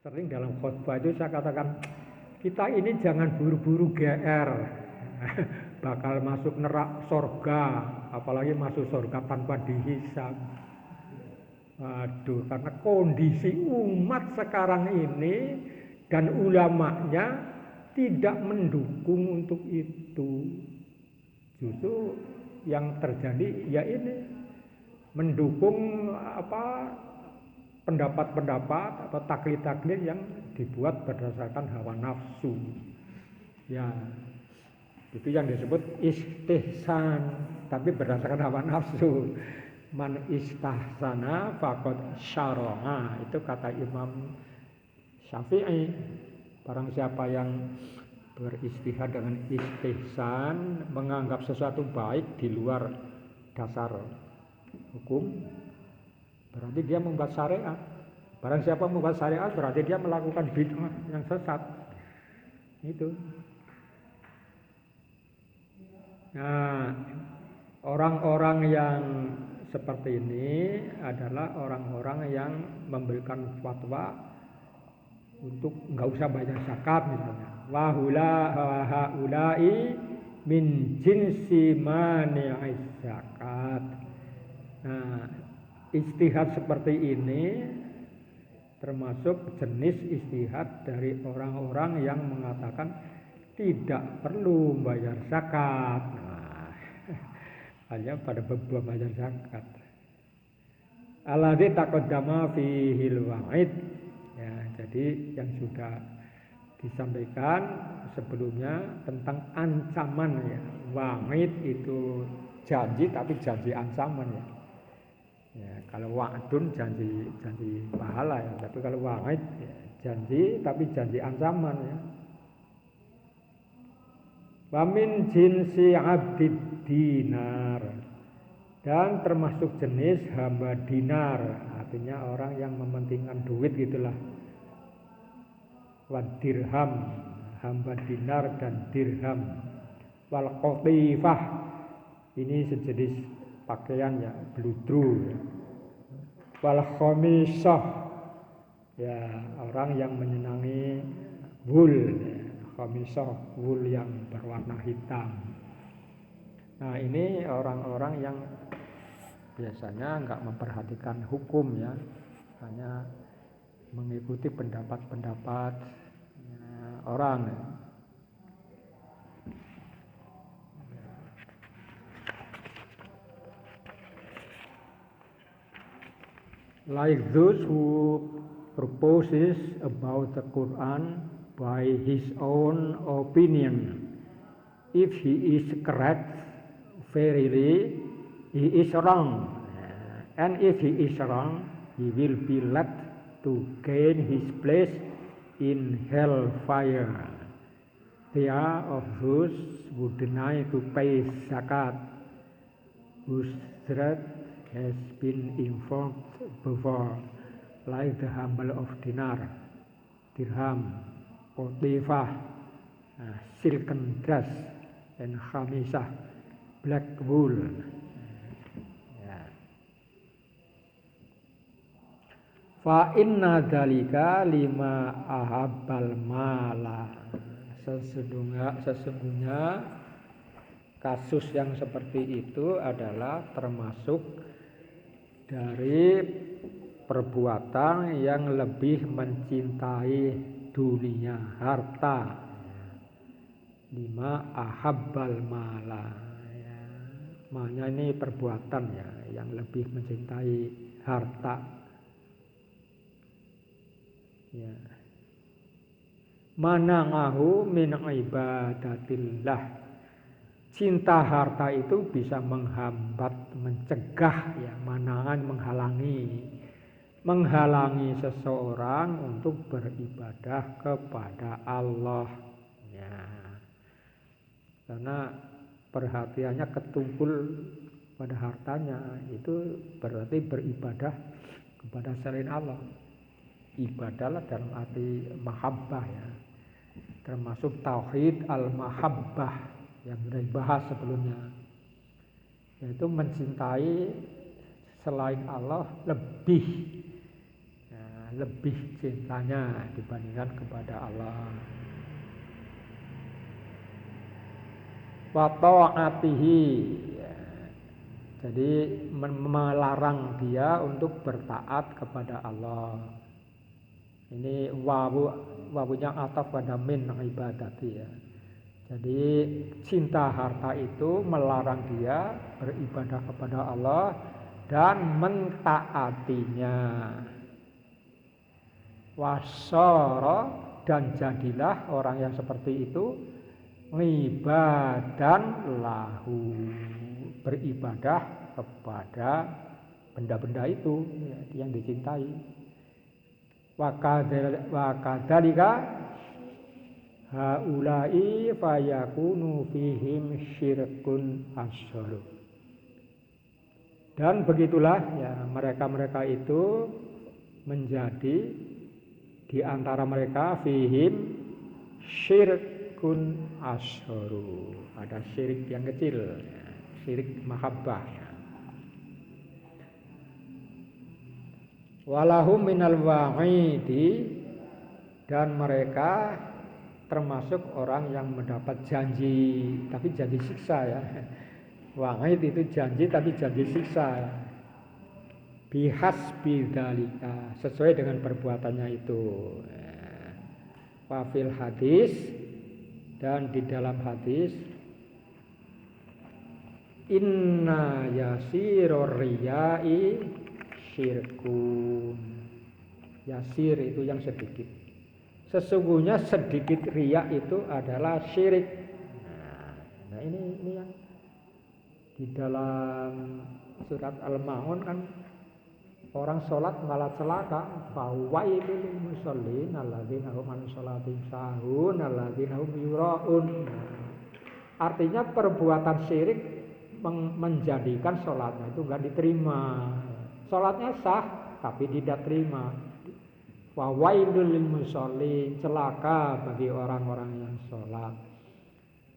Sering dalam khotbah itu saya katakan, kita ini jangan buru-buru GR, bakal masuk neraka surga, apalagi masuk surga tanpa dihisab. Aduh, karena kondisi umat sekarang ini dan ulamanya tidak mendukung untuk itu. Justru yang terjadi ya ini mendukung pendapat-pendapat atau taklid-taklid yang dibuat berdasarkan hawa nafsu. Ya, itu yang disebut istihsan, tapi berdasarkan hawa nafsu. Man istahsana faqad syara'a, itu kata Imam Syafi'i. Barang siapa yang beristihad dengan istihsan, menganggap sesuatu baik di luar dasar hukum, berarti dia membuat syariat. Barang siapa membuat syariat berarti dia melakukan bid'ah yang sesat. Itu. Nah, orang-orang yang seperti ini adalah orang-orang yang memberikan fatwa untuk nggak usah bayar zakat misalnya. Haulai min jinsi mani'iz zakat. Nah, istihad seperti ini termasuk jenis istihad dari orang-orang yang mengatakan tidak perlu bayar zakat. Nah, hanya pada bab bayar zakat. Alladzi taqaddama fihil wa'id. Ya, jadi yang sudah disampaikan sebelumnya tentang ancaman ya. Wa'id itu janji tapi janji ancaman ya. Ya, kalau wa'dun janji pahala ya, tapi kalau wa'id ya, janji tapi janji ancaman ya. Wa min jinsi 'abdid dinar, dan termasuk jenis hamba dinar, artinya orang yang mementingkan duit gitulah. Wa dirham, hamba dinar dan dirham. Wal qatifah, ini sejenis pakaian ya, bludru. Wal khamisah, ya orang yang menyenangi wool ya. Khamisah, wool yang berwarna hitam. Nah, ini orang-orang yang biasanya enggak memperhatikan hukum ya, hanya mengikuti pendapat-pendapat orang. Like those who proposes about the Quran by his own opinion. If he is correct, verily he is wrong. And if he is wrong, he will be led to gain his place in hellfire. They are of those who deny to pay zakat, whose threat has been informed before, like the humble of dinar, dirham, qatifah, silken dress, and khamisah, black wool. Ya. Fa inna dzalika lima ahabbal mala. Sesungguhnya kasus yang seperti itu adalah termasuk dari perbuatan yang lebih mencintai dunia, harta. Lima ahabbal mala ya. Maknanya ini perbuatan ya, yang lebih mencintai harta ya. Mana'ahu min ibadatillah. Cinta harta itu bisa menghambat, mencegah ya, menghalangi seseorang untuk beribadah kepada Allah ya. Karena perhatiannya ketumpul pada hartanya, itu berarti beribadah kepada selain Allah. Ibadahlah dalam arti mahabbah ya, termasuk tauhid al-mahabbah yang sudah dibahas sebelumnya, yaitu mencintai selain Allah lebih ya, lebih cintanya dibandingkan kepada Allah. Wa ta'atihi, jadi melarang dia untuk bertaat kepada Allah. Ini wawunya ataf pada min ibadati ya. Jadi cinta harta itu melarang dia beribadah kepada Allah dan mentaatinya. Wasara, dan jadilah orang yang seperti itu ibadan lahu, beribadah kepada benda-benda itu ya, yang dicintai. Wa kadzalika haula'i fayakunu fihim syirkun asghar. Dan begitulah ya, mereka-mereka itu menjadi di antara mereka fihim syirkun asghar. Ada syirik yang kecil ya, syirik mahabbah ya. Walahum minal wa'idi, dan mereka termasuk orang yang mendapat janji, tapi janji siksa ya. Wa'id itu janji tapi janji siksa. Bihasbi dzalika, sesuai dengan perbuatannya itu. Wa fil hadis, dan di dalam hadis, inna yasirur riya'i syirkun. Yasir itu yang sedikit. Sesungguhnya sedikit riya itu adalah syirik. Nah ini yang di dalam surat Al-Maun kan, orang sholat malah celaka. Fawailul lil musallin alladzina hum an sholatihim sahun alladzina hum yura'un. Artinya perbuatan syirik menjadikan sholatnya itu enggak diterima. Sholatnya sah tapi tidak terima. Fawailul lil musallin, celaka bagi orang-orang yang sholat.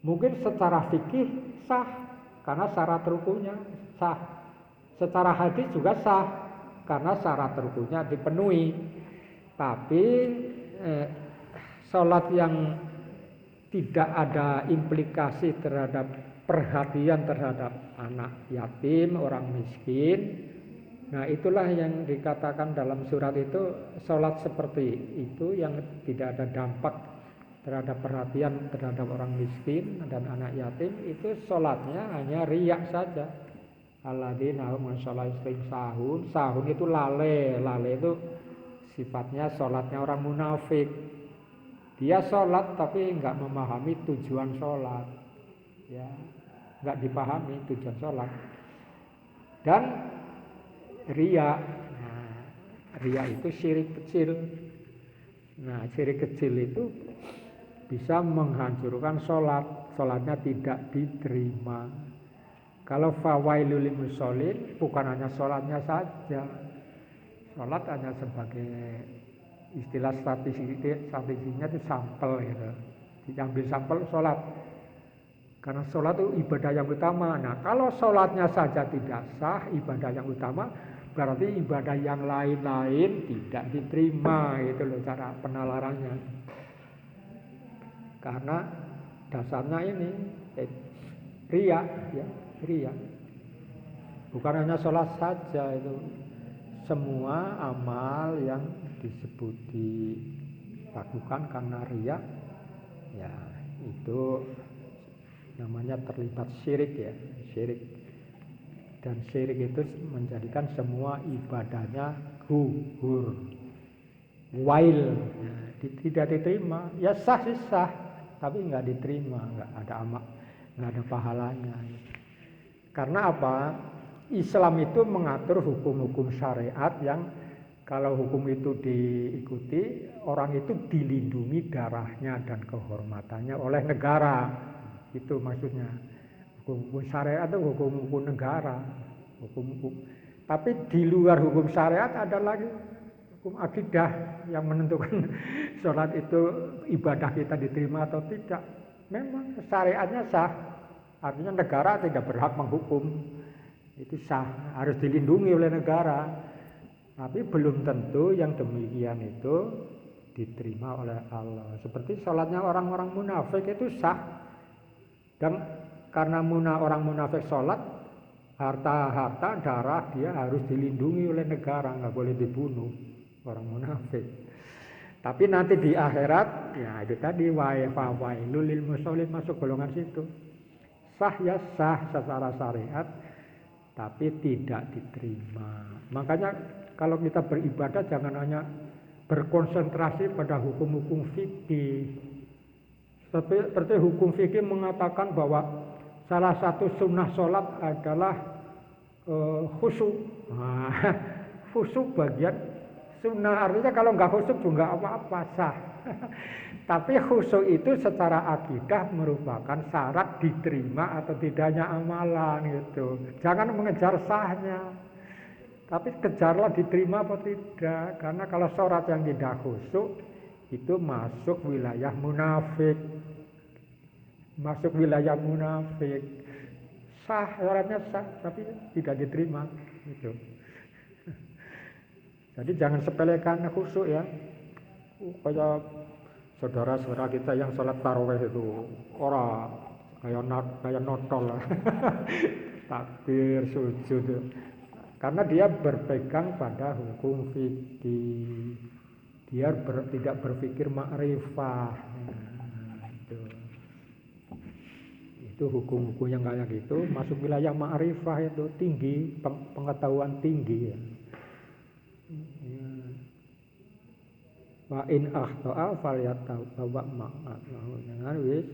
Mungkin secara fikih sah karena syarat rukunya sah. Secara hadis juga sah karena syarat rukunya dipenuhi. Tapi sholat yang tidak ada implikasi terhadap perhatian terhadap anak yatim, orang miskin, nah itulah yang dikatakan dalam surat itu, sholat seperti itu yang tidak ada dampak terhadap perhatian terhadap orang miskin dan anak yatim, itu sholatnya hanya riya saja. Alladzina hum an sholatihim sahun. Sahun itu lale itu sifatnya sholatnya orang munafik. Dia sholat tapi enggak memahami tujuan sholat, ya, enggak dipahami tujuan sholat. Dan riya, riya itu syirik kecil. Nah, syirik kecil itu bisa menghancurkan sholat, sholatnya tidak diterima. Kalau fawailul lil musallin bukan hanya sholatnya saja, sholat hanya sebagai istilah statistiknya itu sampel gitu, diambil sampel sholat. Karena sholat itu ibadah yang utama. Nah, kalau sholatnya saja tidak sah, ibadah yang utama, berarti ibadah yang lain-lain tidak diterima. Itu loh cara penalarannya. Karena dasarnya ini riya, ya, riya. Bukan hanya sholat saja, itu semua amal yang disebut dilakukan karena riya, ya itu namanya terlibat syirik ya, syirik. Dan syirik itu menjadikan semua ibadahnya gugur, wail, tidak diterima. Ya sah sih sah, tapi nggak diterima, nggak ada amal, nggak ada pahalanya. Karena apa? Islam itu mengatur hukum-hukum syariat yang kalau hukum itu diikuti, orang itu dilindungi darahnya dan kehormatannya oleh negara. Itu maksudnya. Hukum syariat itu hukum-hukum negara, hukum. Tapi di luar hukum syariat ada lagi hukum akidah yang menentukan sholat itu ibadah kita diterima atau tidak. Memang syariatnya sah, artinya negara tidak berhak menghukum. Itu sah, harus dilindungi oleh negara. Tapi belum tentu yang demikian itu diterima oleh Allah. Seperti sholatnya orang-orang munafik itu sah. Dan karena orang munafik sholat, harta darah dia harus dilindungi oleh negara, nggak boleh dibunuh orang munafik. Tapi nanti di akhirat, ya itu tadi wailul lil musholin, masuk golongan situ. Sah ya sah secara syariat, tapi tidak diterima. Makanya kalau kita beribadah jangan hanya berkonsentrasi pada hukum-hukum fikih. Seperti hukum fikih mengatakan bahwa salah satu sunnah sholat adalah khusyuk. Nah, khusyuk bagian sunnah, artinya kalau nggak khusyuk juga nggak apa-apa, sah. Tapi khusyuk itu secara akidah merupakan syarat diterima atau tidaknya amalan gitu. Jangan mengejar sahnya, tapi kejarlah diterima atau tidak. Karena kalau sholat yang tidak khusyuk itu masuk wilayah munafik. Masuk wilayah munafik. Sah, syaratnya sah, tapi tidak diterima gitu. Jadi jangan sepelekan khusyuk ya. Kayak saudara-saudara kita yang sholat tarawih itu orang kayak notol lah. Takbir, sujud. Karena dia berpegang pada hukum fikih. Dia tidak berpikir ma'rifah. Itu hukum-hukum yang kayak gitu masuk wilayah ma'rifah, itu tinggi, pengetahuan tinggi ya. Wa in akhta'a falyatawa ma'ahu. Jangan wis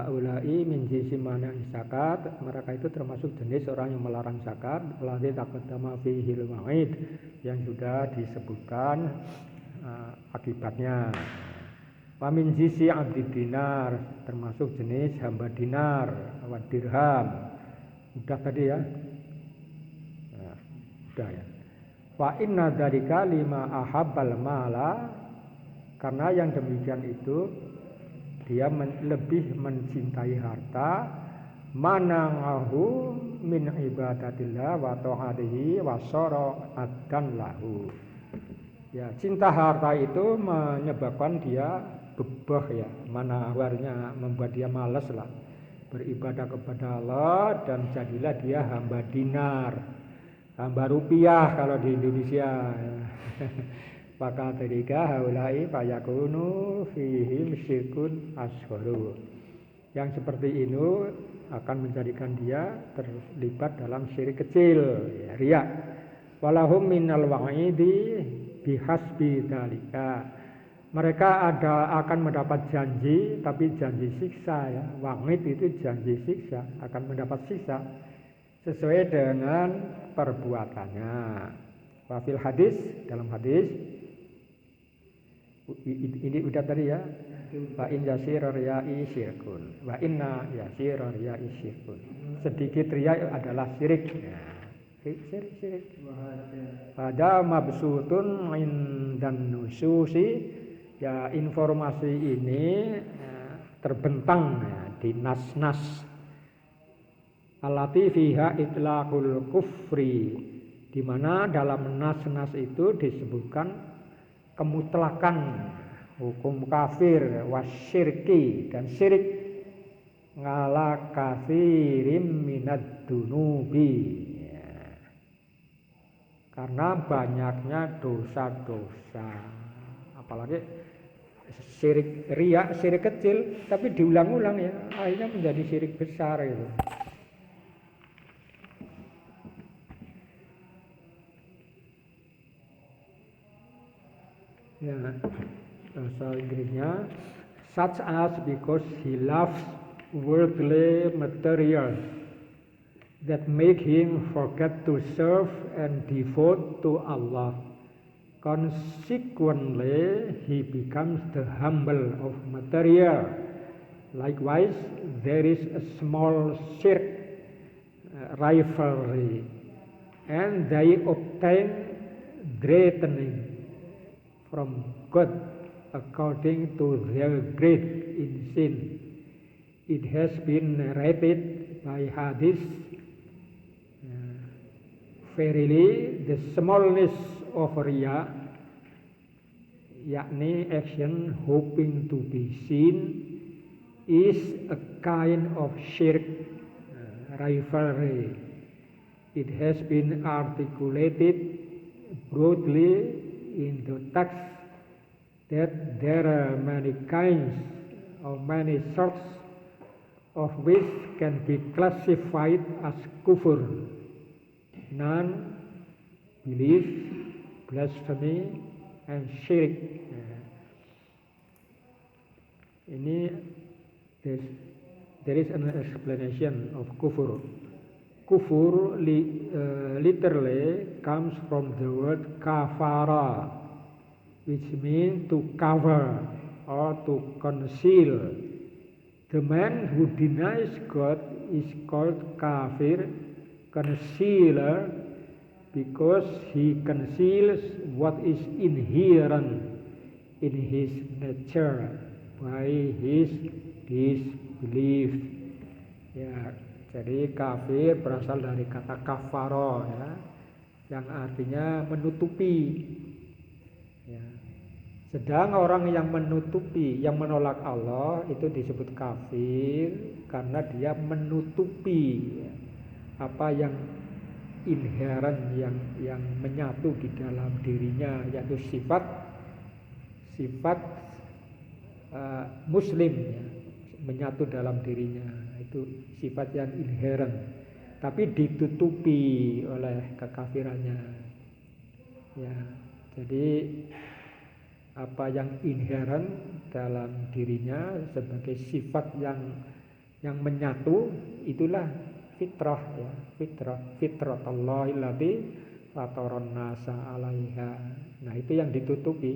ulai min jinsi mana zakat, mereka itu termasuk jenis orang yang melarang zakat, ladzi taqaddama fihil wa'id, yang sudah disebutkan akibatnya. Wa min jinsi abdi dinar, termasuk jenis hamba dinar, wa dirham. Udah tadi ya. Nah, udah ya. Wa inna dzalika lima ahabbal mala, karena yang demikian itu dia lebih mencintai harta, manangahu min ibadatillah wa ta'atihi wa syara'atan lahu. Ya, cinta harta itu menyebabkan dia bebah ya, manawarnya membuat dia malas lah beribadah kepada Allah, dan jadilah dia hamba dinar, hamba rupiah kalau di Indonesia. Maka ketika haulai fayakunu fihim syirkun asgharu. Yang seperti ini akan menjadikan dia terlibat dalam syirik kecil, ya, riya. Walahum minal wa'idi bihasbi dzalika. Mereka akan mendapat janji, tapi janji siksa ya. Wa'id itu janji siksa, akan mendapat siksa sesuai dengan perbuatannya. Wa fil hadis, dalam hadis ini udah tadi ya. Wa in yasira riya'i syirkun. Wa inna yasira riya'i syirkun. Sedikit riya adalah syirik. Ya. Syirik. Pada mabsutun indan nususi, ya, informasi ini terbentang ya, di nas-nas. Allati fiha itlaqul kufri, di mana dalam nas-nas itu disebutkan kemutlakan hukum kafir, wasyirki, dan syirik, ngala katsirim minad dunubi, ya. Karena banyaknya dosa-dosa, apalagi syirik riya, syirik kecil tapi diulang-ulang ya, akhirnya menjadi syirik besar itu. Ya, bahasa Inggrisnya such as because he loves worldly materials that make him forget to serve and devote to Allah. Consequently, he becomes the humble of material. Likewise, there is a small shirk rivalry, and they obtain greatness from God according to their great in sin. It has been narrated by hadith Verily, the smallness of riya, yakni action hoping to be seen, is a kind of shirk, rivalry. It has been articulated broadly in the text that there are many kinds or many sorts of which can be classified as kufur, non-belief, blasphemy, and shirk. There is an explanation of kufur. Kufur literally comes from the word kafara, which means to cover or to conceal. The man who denies God is called kafir, concealer, because he conceals what is inherent in his nature by his disbelief. Ya, jadi kafir berasal dari kata kafaro, ya, yang artinya menutupi. Ya. Sedang orang yang menutupi, yang menolak Allah itu disebut kafir karena dia menutupi, ya, apa yang inherent, yang menyatu di dalam dirinya, yaitu sifat muslim, ya, menyatu dalam dirinya, itu sifat yang inherent, tapi ditutupi oleh kekafirannya. Ya, jadi apa yang inherent dalam dirinya sebagai sifat yang menyatu, itulah fitrah, ya, fitratullahil lati fataron nasa 'alaiha. Nah, itu yang ditutupi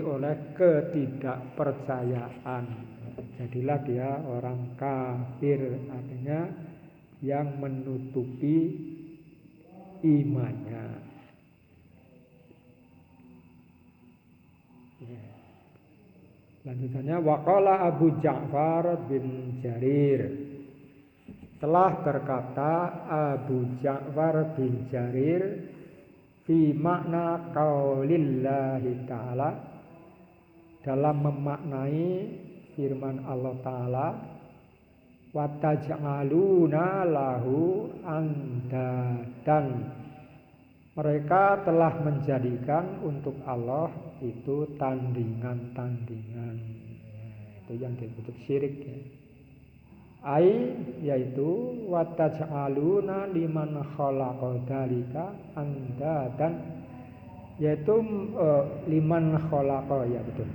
oleh ketidakpercayaan. Jadilah dia orang kafir, artinya yang menutupi imannya. Lanjutannya, waqala Abu Ja'far bin Jarir, telah berkata Abu Ja'far bin Jarir fi makna qaulillahi ta'ala, dalam memaknai firman Allah Ta'ala, wa taj'aluna lahu andadan, mereka telah menjadikan untuk Allah itu tandingan-tandingan. Itu yang disebut syirik, ya. Yaitu wa taj'aluna liman khalaqa dzalika andadan, yaitu liman khalaqa, ya betul.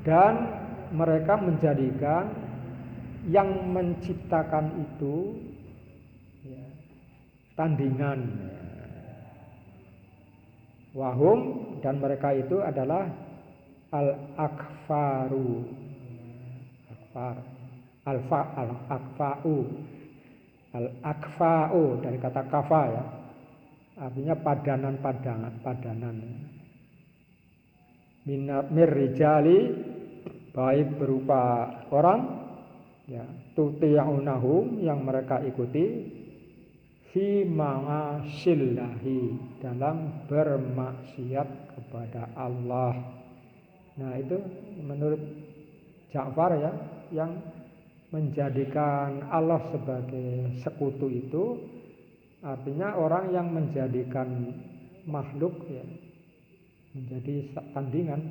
Dan mereka menjadikan yang menciptakan itu, ya, tandingan. Wahum, dan mereka itu adalah al-akfaru, al-akfa'u dari kata kafa, ya, artinya padanan. Mir rijali, baik berupa orang, ya, tuti'unahum, yang mereka ikuti, fi ma'asillahi, dalam bermaksiat kepada Allah. Nah, itu menurut Ja'far, ya, yang menjadikan Allah sebagai sekutu itu artinya orang yang menjadikan makhluk, ya, menjadi tandingan,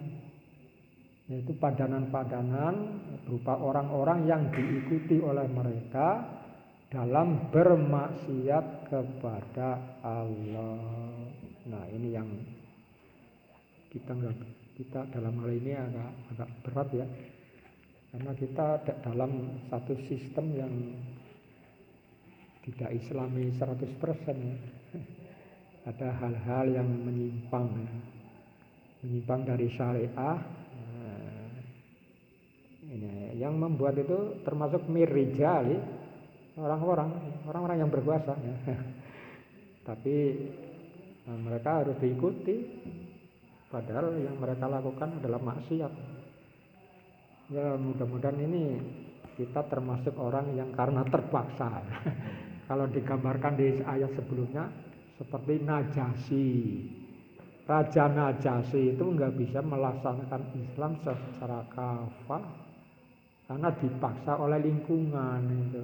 yaitu padanan-padanan berupa orang-orang yang diikuti oleh mereka dalam bermaksiat kepada Allah. Nah, ini yang kita dalam hal ini agak berat, ya, karena kita dalam satu sistem yang tidak Islami 100%, ya. Ada hal-hal yang menyimpang, ya, menyimpang dari syariah. Ini yang membuat itu termasuk mirrijali, orang-orang yang berkuasa, ya. Tapi mereka harus diikuti, padahal yang mereka lakukan adalah maksiat. Ya, mudah-mudahan ini kita termasuk orang yang karena terpaksa kalau digambarkan di ayat sebelumnya seperti Najasyi. Raja Najasyi itu nggak bisa melaksanakan Islam secara kafah karena dipaksa oleh lingkungan itu.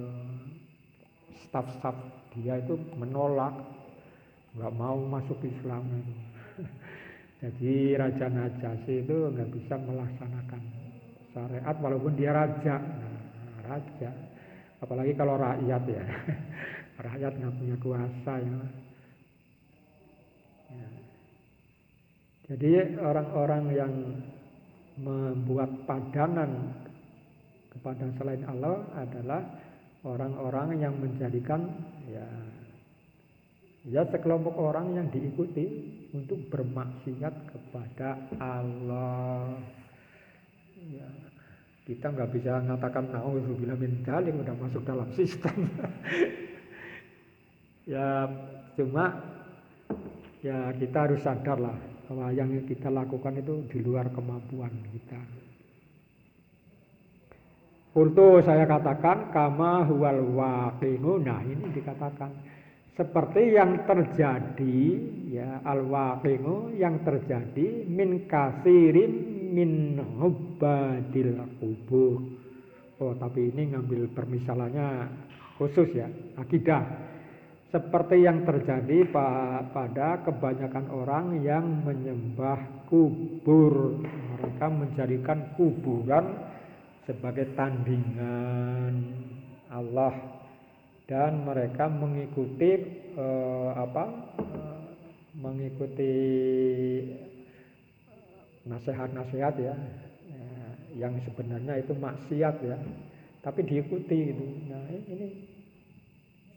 Staf-staf dia itu menolak, nggak mau masuk Islam itu. Jadi Raja Najasyi itu nggak bisa melaksanakan syariat walaupun dia raja. Raja, apalagi kalau rakyat ya. Rakyat nggak punya kuasa ya. Jadi orang-orang yang membuat padanan kepada selain Allah adalah orang-orang yang menjadikan ya sekelompok orang yang diikuti untuk bermaksiat kepada Allah. Ya, kita nggak bisa mengatakan na'udzubillah min dzalik udah masuk dalam sistem. Ya cuma ya kita harus sadar lah bahwa yang kita lakukan itu di luar kemampuan kita. Untuk saya katakan kama huwal waqi'u. Nah ini dikatakan seperti yang terjadi ya al-waqi'u yang terjadi min kasirin min ubadil kubur. Oh tapi ini ngambil permisalannya khusus ya akidah. Seperti yang terjadi pada kebanyakan orang yang menyembah kubur. Mereka menjadikan kuburan sebagai tandingan Allah dan mereka mengikuti mengikuti nasihat-nasihat ya yang sebenarnya itu maksiat ya, tapi diikuti gitu. Nah ini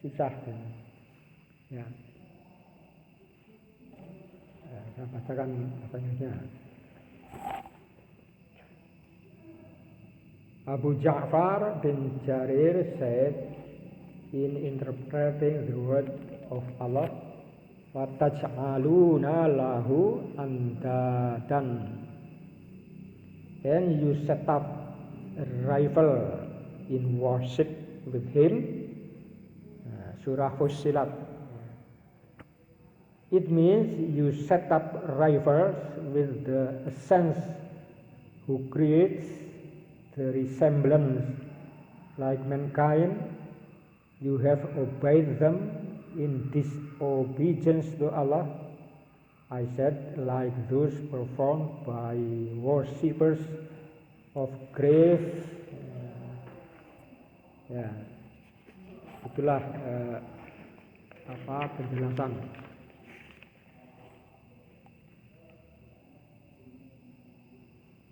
susah ya. Saya bacakan pertanyaannya. Abu Ja'far bin Jarir said in interpreting the word of Allah, wa taj'aluna lahu andadan, and you set up a rival in worship with him. Surah Fussilat. It means you set up rivals with the essence who creates the resemblance like mankind. You have obeyed them in disobedience to Allah. I said like those performed by worshippers of grave. Ya, itulah penjelasan.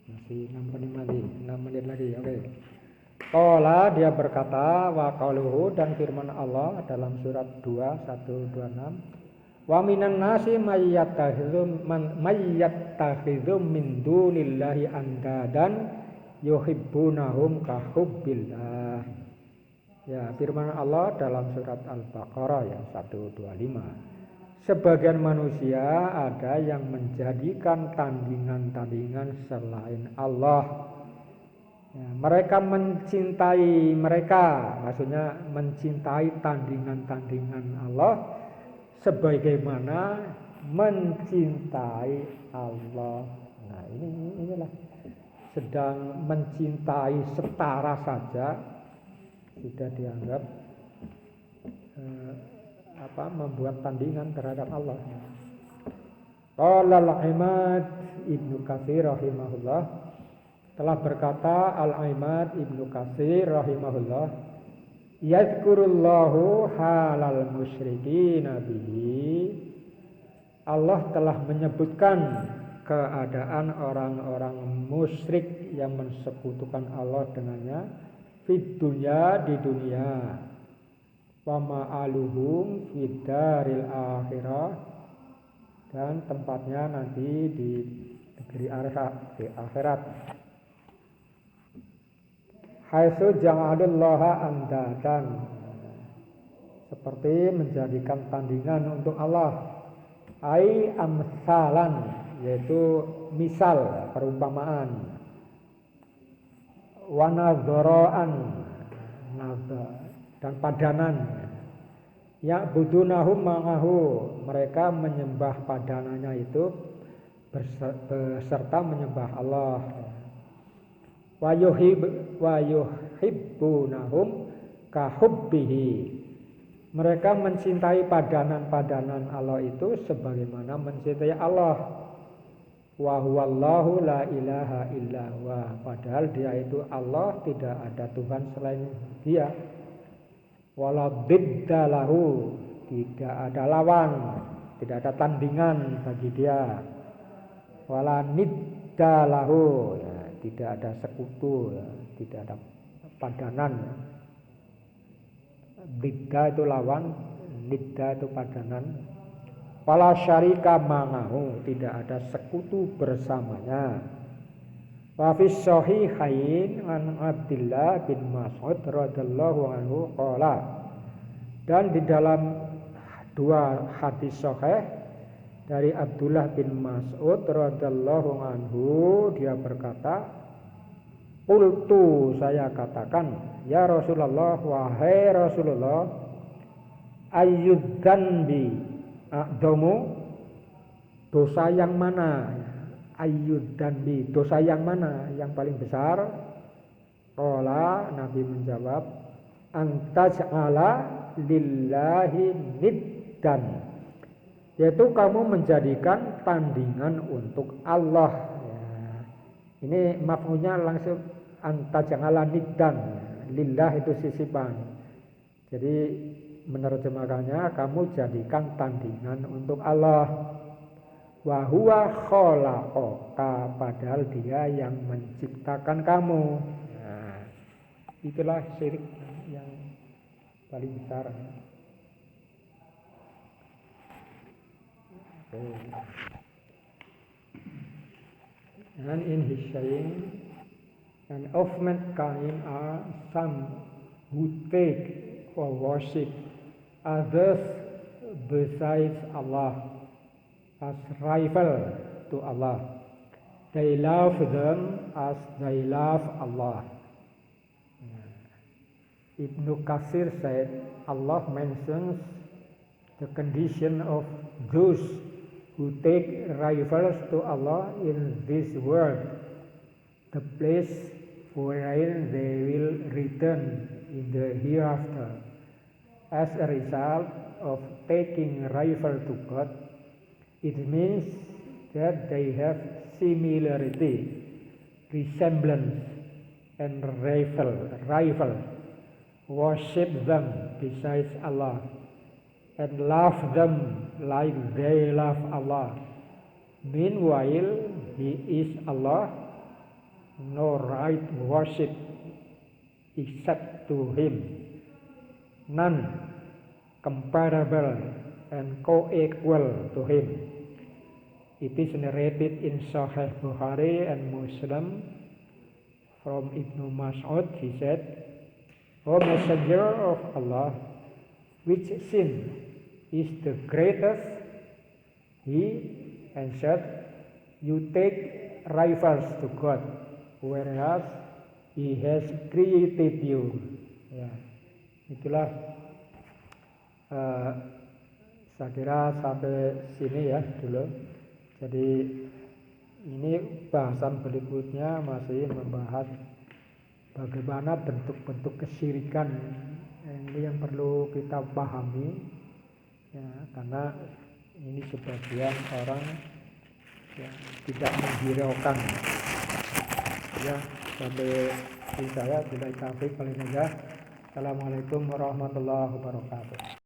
Masih 6 menit lagi. Oke. Qala dia berkata wa qauluhu dan firman Allah dalam surat 2:126 wa minan nasi mayyatakhidhu min dunillahi andadan yuhibbunahum ka hubbillah. Ya, firman Allah dalam surat Al-Baqarah ya 125. Sebagian manusia ada yang menjadikan tandingan-tandingan selain Allah. Ya, mereka mencintai maksudnya mencintai tandingan-tandingan Allah sebagaimana mencintai Allah. Nah, inilah sedang mencintai setara saja sudah dianggap membuat tandingan terhadap Allah. Qala al-Imad Ibnu Katsir rahimahullah, telah berkata Al-Imad Ibnu Katsir rahimahullah, yadhkurullahu halal musyrikin bihi. Allah telah menyebutkan keadaan orang-orang musyrik yang mensekutukan Allah dengannya fid dunya di dunia, wa ma'aluhum fid daril akhirah, dan tempatnya nanti di negeri akhirat. Haitsu ja'alullaha andadan, seperti menjadikan tandingan untuk Allah. Ai amsalan, yaitu misal, perumpamaan. Wa nadharaan, dan padanan. Ya budunahum ma'ahu, mereka menyembah padanannya itu beserta menyembah Allah. Wa yuhibbunahum kahubbihi, mereka mencintai padanan-padanan Allah itu sebagaimana mencintai Allah. Wa huwallahu la ilaha illa huwa, padahal dia itu Allah, tidak ada Tuhan selain dia. Wala didda lahu, tidak ada lawan, tidak ada tandingan bagi dia. Wala nidda lahu, ya, tidak ada sekutu, ya, tidak ada padanan. Didda itu lawan, nidda itu padanan. Wala syarika ma'ahu, tidak ada sekutu bersamanya. Wa fis sahihain an Abdullah bin Mas'ud radhiyallahu anhu qala, dan di dalam dua hadis sahih dari Abdullah bin Mas'ud radhiyallahu anhu, dia berkata, qultu, saya katakan, ya Rasulullah, wahai Rasulullah, ayyud dzanbi a'dhamu, dosa yang mana? Ayyud dzanbi, dosa yang mana yang paling besar? Qala, Nabi menjawab, antaj'ala lillahi niddan, yaitu kamu menjadikan tandingan untuk Allah. Ya, ini maf'ulnya langsung antaj'ala niddan, lillah itu sisipan. Jadi menerjemahkannya, kamu jadikan tandingan untuk Allah. Wa huwa khalaqaka, padahal dia yang menciptakan kamu. Nah, itulah syirik yang paling besar. And in his saying, and of mankind are some who take for worship others besides Allah as rival to Allah. They love them as they love Allah. Ibnu Katsir said, Allah mentions the condition of those who take rivals to Allah in this world, the place wherein they will return in the hereafter. As a result of taking rival to God, it means that they have similarity, resemblance, and rival. Worship them besides Allah, and love them like they love Allah. Meanwhile, He is Allah, no right worship except to Him, none comparable and co-equal to Him. It is narrated in Sahih Bukhari and Muslim from Ibnu Mas'ud. He said, O Messenger of Allah, which sin is the greatest? He answered, you take rivals to God, whereas He has created you. Ya, itulah saya kira sampai sini ya dulu. Jadi ini bahasan berikutnya masih membahas bagaimana bentuk-bentuk kesyirikan ini yang perlu kita pahami ya, karena ini sebagian orang yang tidak menghiraukan ya. Sampai di saya bila taufiq wal hidayah. Assalamualaikum warahmatullahi wabarakatuh.